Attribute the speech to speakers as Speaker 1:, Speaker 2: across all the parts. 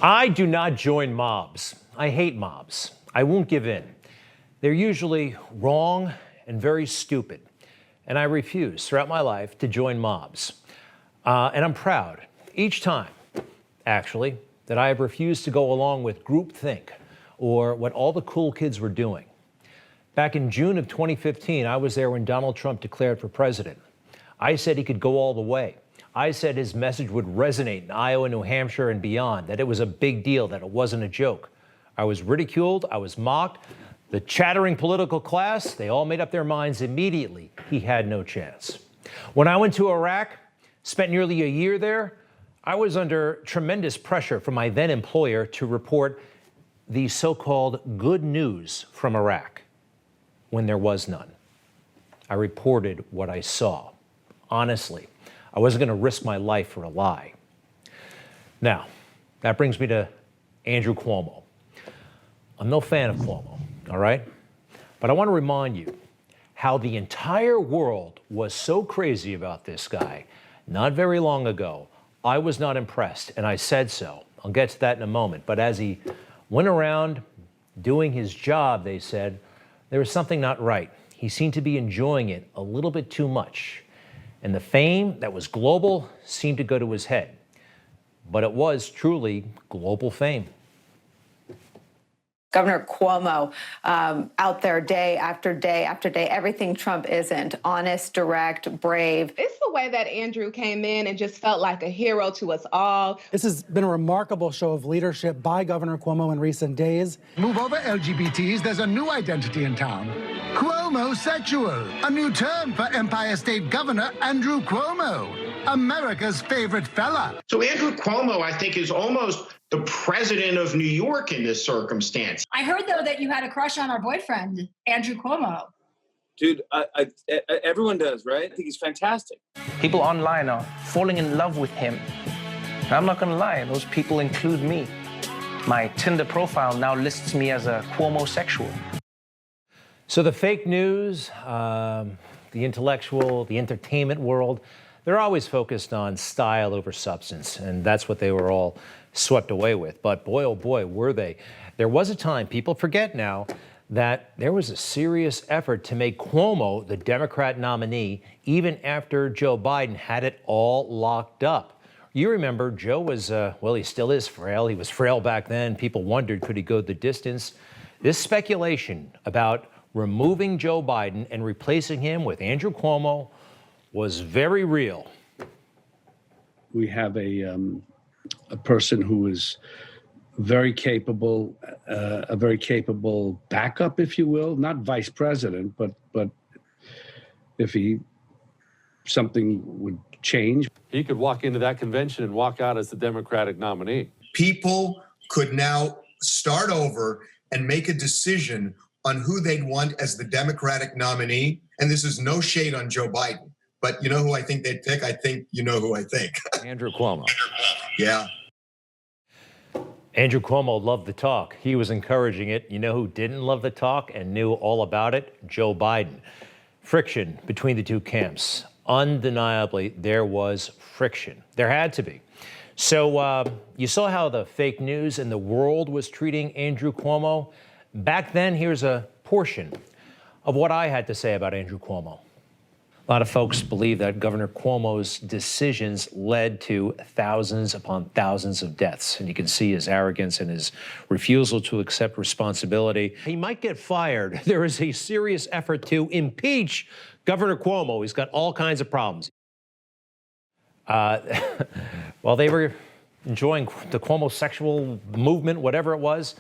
Speaker 1: I do not join mobs. I hate mobs. I won't give in. They're usually wrong and very stupid. And I refuse throughout my life to join mobs. And I'm proud each time, actually, that I have refused to go along with groupthink or what all the cool kids were doing. Back in June of 2015, I was there when Donald Trump declared for president. I said he could go all the way. I said his message would resonate in Iowa, New Hampshire, and beyond, that it was a big deal, that it wasn't a joke. I was ridiculed, I was mocked. The chattering political class, they all made up their minds immediately. He had no chance. When I went to Iraq, spent nearly a year there, I was under tremendous pressure from my then employer to report the so-called good news from Iraq when there was none. I reported what I saw. Honestly, I wasn't going to risk my life for a lie. Now, that brings me to Andrew Cuomo. I'm no fan of Cuomo, all right? But I want to remind you how the entire world was so crazy about this guy not very long ago. I was not impressed, and I said so. I'll get to that in a moment. But as he went around doing his job, they said, there was something not right. He seemed to be enjoying it a little bit too much. And the fame that was global seemed to go to his head. But it was truly global fame.
Speaker 2: Governor Cuomo out there day after day after day, everything Trump isn't, honest, direct, brave.
Speaker 3: It's the way that Andrew came in and just felt like a hero to us all.
Speaker 4: This has been a remarkable show of leadership by Governor Cuomo in recent days.
Speaker 5: Move over, LGBTs. There's a new identity in town. Cuomo-sexual, a new term for Empire State Governor Andrew Cuomo, America's favorite fella.
Speaker 6: So Andrew Cuomo, I think, is almost the president of New York in this circumstance.
Speaker 7: I heard, though, that you had a crush on our boyfriend, Andrew Cuomo.
Speaker 8: Dude, everyone does, right? I think he's fantastic.
Speaker 9: People online are falling in love with him. And I'm not going to lie, those people include me. My Tinder profile now lists me as a Cuomo-sexual.
Speaker 1: So the fake news, the intellectual, the entertainment world, they're always focused on style over substance, and that's what they were all swept away with. But boy, oh boy, were they. There was a time, people forget now, that there was a serious effort to make Cuomo the Democrat nominee, even after Joe Biden had it all locked up. You remember, Joe was, well, he still is frail. He was frail back then. People wondered, could he go the distance? This speculation about removing Joe Biden and replacing him with Andrew Cuomo was very real.
Speaker 10: We have a person who is very capable, a very capable backup, if you will, not vice president, but if something would change.
Speaker 11: He could walk into that convention and walk out as the Democratic nominee.
Speaker 12: People could now start over and make a decision on who they'd want as the Democratic nominee. And this is no shade on Joe Biden, but you know who I think they'd pick? I think you know who I think.
Speaker 1: Andrew Cuomo.
Speaker 12: Yeah.
Speaker 1: Andrew Cuomo loved the talk. He was encouraging it. You know who didn't love the talk and knew all about it? Joe Biden. Friction between the two camps. Undeniably, there was friction. There had to be. So you saw how the fake news in the world was treating Andrew Cuomo. Back then, here's a portion of what I had to say about Andrew Cuomo. A lot of folks believe that Governor Cuomo's decisions led to thousands upon thousands of deaths. And you can see his arrogance and his refusal to accept responsibility. He might get fired. There is a serious effort to impeach Governor Cuomo. He's got all kinds of problems. While they were enjoying the Cuomo sexual movement, whatever it was,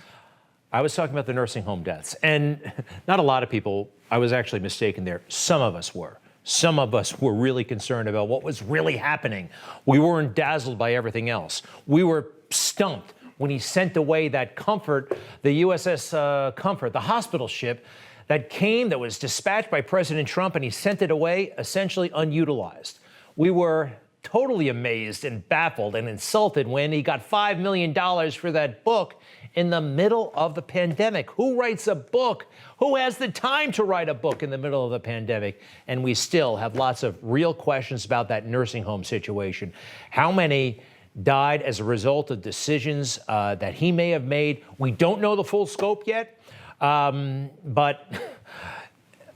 Speaker 1: I was talking about the nursing home deaths. And not a lot of people, I was actually mistaken there. Some of us were. Some of us were really concerned about what was really happening. We weren't dazzled by everything else. We were stumped when he sent away that Comfort, the USS Comfort, the hospital ship that came, that was dispatched by President Trump, and he sent it away essentially unutilized. We were totally amazed and baffled and insulted when he got $5 million for that book in the middle of the pandemic. Who writes a book? Who has the time to write a book in the middle of the pandemic? And we still have lots of real questions about that nursing home situation. How many died as a result of decisions that he may have made. We don't know the full scope yet, but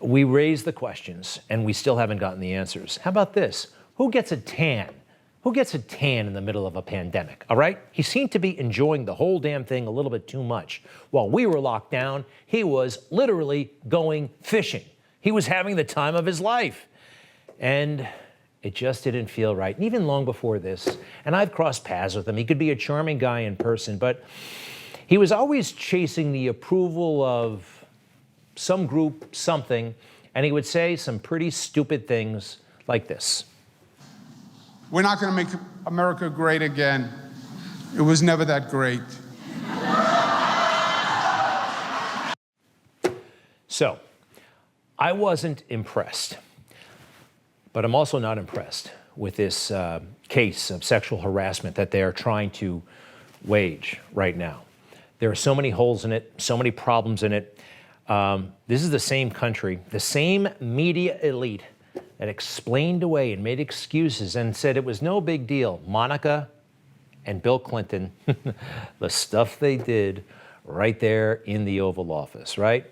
Speaker 1: we raised the questions and we still haven't gotten the answers. How about this? Who gets a tan? Who gets a tan in the middle of a pandemic, all right? He seemed to be enjoying the whole damn thing a little bit too much. While we were locked down, he was literally going fishing. He was having the time of his life. And it just didn't feel right. And even long before this, and I've crossed paths with him, he could be a charming guy in person, but he was always chasing the approval of some group, something, and he would say some pretty stupid things like this.
Speaker 13: We're not going to make America great again. It was never that great.
Speaker 1: So, I wasn't impressed, but I'm also not impressed with this case of sexual harassment that they're trying to wage right now. There are so many holes in it, so many problems in it. This is the same country, the same media elite that explained away and made excuses and said it was no big deal. Monica and Bill Clinton, the stuff they did right there in the Oval Office, right?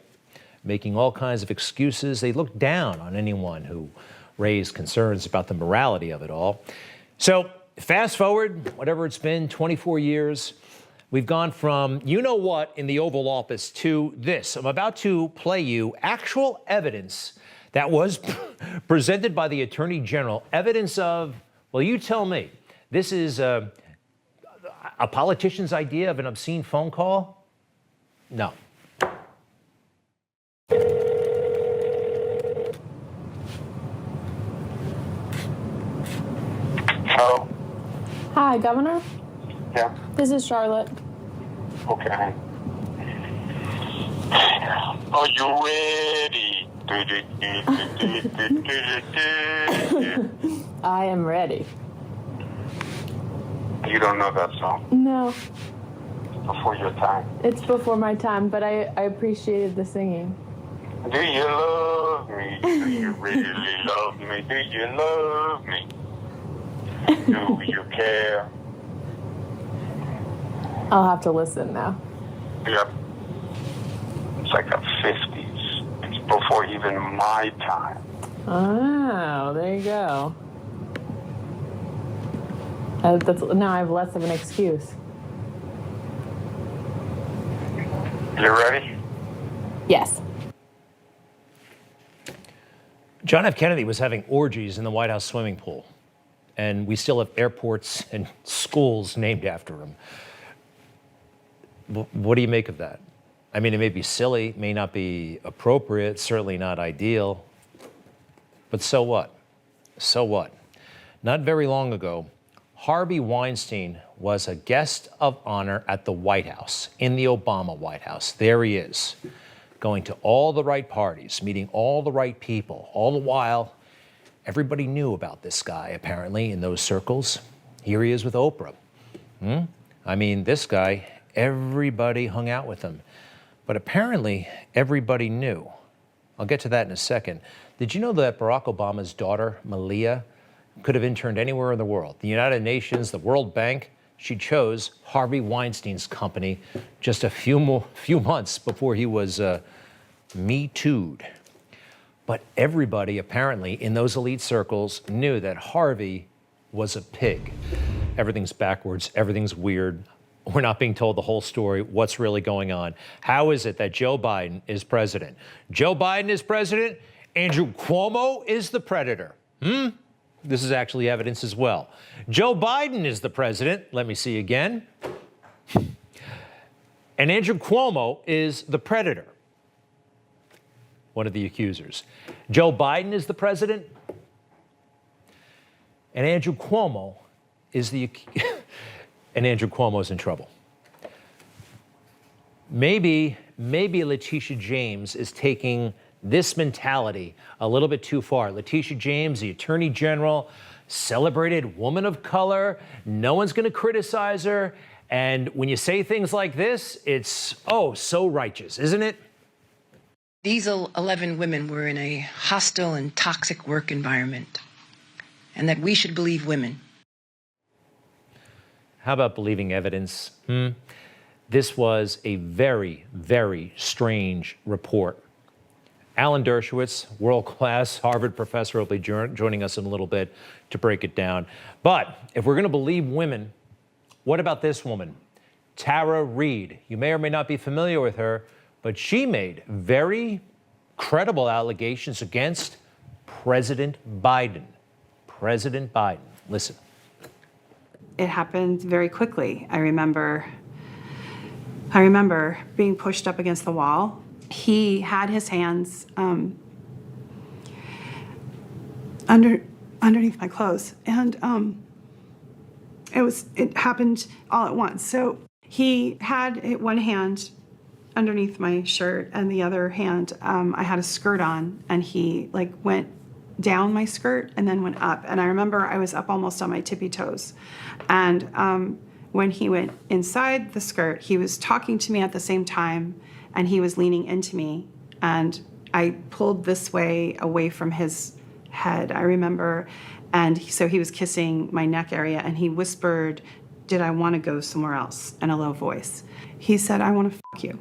Speaker 1: Making all kinds of excuses. They looked down on anyone who raised concerns about the morality of it all. So fast forward, whatever it's been, 24 years, we've gone from you know what in the Oval Office to this. I'm about to play you actual evidence that was presented by the Attorney General, evidence of, well, you tell me, this is a politician's idea of an obscene phone call? No.
Speaker 14: Hello?
Speaker 15: Hi, Governor.
Speaker 14: Yeah.
Speaker 15: This is Charlotte.
Speaker 14: Okay. Are you ready?
Speaker 15: I am ready.
Speaker 14: You don't know that song?
Speaker 15: No,
Speaker 14: Before your time.
Speaker 15: it's before my time, but I appreciated the singing.
Speaker 14: Do you love me? Do you really love me? Do you love me? Do you care?
Speaker 15: I'll have to listen now.
Speaker 14: Yep. It's like the 50s. It's before even my time.
Speaker 15: Oh, there you go. Now I have less of an excuse.
Speaker 14: You ready?
Speaker 15: Yes.
Speaker 1: John F. Kennedy was having orgies in the White House swimming pool, and we still have airports and schools named after him. What do you make of that? I mean, it may be silly, may not be appropriate, certainly not ideal, but so what? So what? Not very long ago, Harvey Weinstein was a guest of honor at the White House, in the Obama White House. There he is, going to all the right parties, meeting all the right people. All the while, everybody knew about this guy, apparently, in those circles. Here he is with Oprah. I mean, this guy, everybody hung out with him. But apparently, everybody knew. I'll get to that in a second. Did you know that Barack Obama's daughter, Malia, could have interned anywhere in the world? The United Nations, the World Bank, she chose Harvey Weinstein's company just a few months before he was Me Too'd. But everybody, apparently, in those elite circles knew that Harvey was a pig. Everything's backwards, everything's weird. We're not being told the whole story, what's really going on. How is it that Joe Biden is president? Joe Biden is president, Andrew Cuomo is the predator. This is actually evidence as well. Joe Biden is the president, let me see again. And Andrew Cuomo is the predator, one of the accusers. Joe Biden is the president, and Andrew Cuomo is the and Andrew Cuomo's in trouble. Maybe Letitia James is taking this mentality a little bit too far. Letitia James, the Attorney General, celebrated woman of color. No one's going to criticize her. And when you say things like this, it's, oh, so righteous, isn't it?
Speaker 16: These 11 women were in a hostile and toxic work environment, and that we should believe women.
Speaker 1: How about believing evidence? This was a very, very strange report. Alan Dershowitz, world-class Harvard professor, will be joining us in a little bit to break it down. But if we're going to believe women, what about this woman, Tara Reade? You may or may not be familiar with her, but she made very credible allegations against President Biden. President Biden. Listen.
Speaker 17: It happened very quickly. I remember being pushed up against the wall. He had his hands underneath my clothes, and it happened all at once. So he had one hand underneath my shirt, and the other hand I had a skirt on, and he went down my skirt and then went up. And I remember I was up almost on my tippy toes, and when he went inside the skirt, he was talking to me at the same time, and he was leaning into me, and I pulled this way away from his head, I remember, and so he was kissing my neck area, and he whispered, "Did I want to go somewhere else?" in a low voice. He said, "I want to fuck you."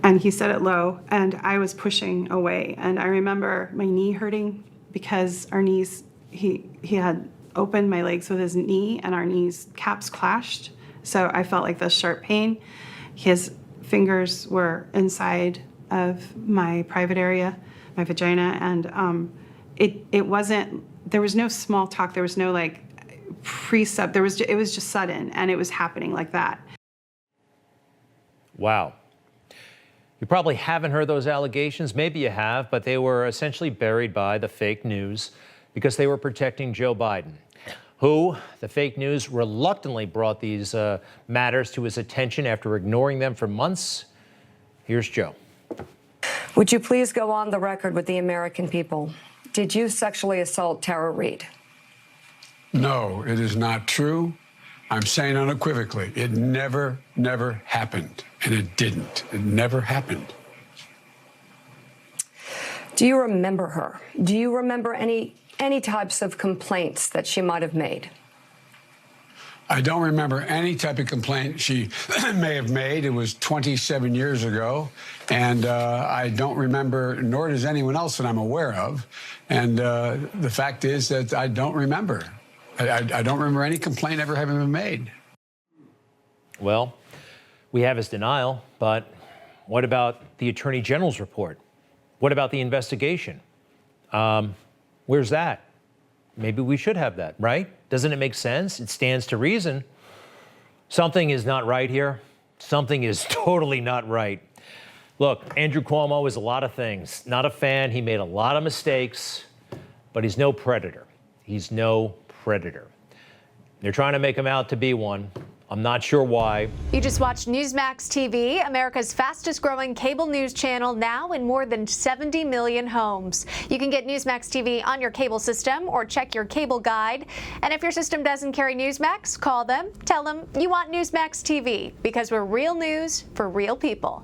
Speaker 17: And he said it low, and I was pushing away, and I remember my knee hurting because our knees, he had opened my legs with his knee, and our knees caps clashed, so I felt like this sharp pain. His fingers were inside of my private area, my vagina, and it wasn't, there was no small talk, there was no precept, it was just sudden, and it was happening like that.
Speaker 1: Wow. You probably haven't heard those allegations, maybe you have, but they were essentially buried by the fake news because they were protecting Joe Biden, who, the fake news reluctantly brought these matters to his attention after ignoring them for months. Here's Joe.
Speaker 18: Would you please go on the record with the American people? Did you sexually assault Tara Reade?
Speaker 19: No, it is not true. I'm saying unequivocally, it never happened. And it didn't. It never happened.
Speaker 18: Do you remember her? Do you remember any types of complaints that she might have made?
Speaker 19: I don't remember any type of complaint she may have made. It was 27 years ago. And I don't remember, nor does anyone else that I'm aware of. And the fact is that I don't remember. I don't remember any complaint ever having been made.
Speaker 1: Well, we have his denial, but what about the Attorney General's report? What about the investigation? Where's that? Maybe we should have that, right? Doesn't it make sense? It stands to reason. Something is not right here. Something is totally not right. Look, Andrew Cuomo is a lot of things. Not a fan. He made a lot of mistakes, but he's no predator. He's no predator. They're trying to make him out to be one. I'm not sure why.
Speaker 20: You just watched Newsmax TV, America's fastest growing cable news channel, now in more than 70 million homes. You can get Newsmax TV on your cable system or check your cable guide. And if your system doesn't carry Newsmax, call them, tell them you want Newsmax TV, because we're real news for real people.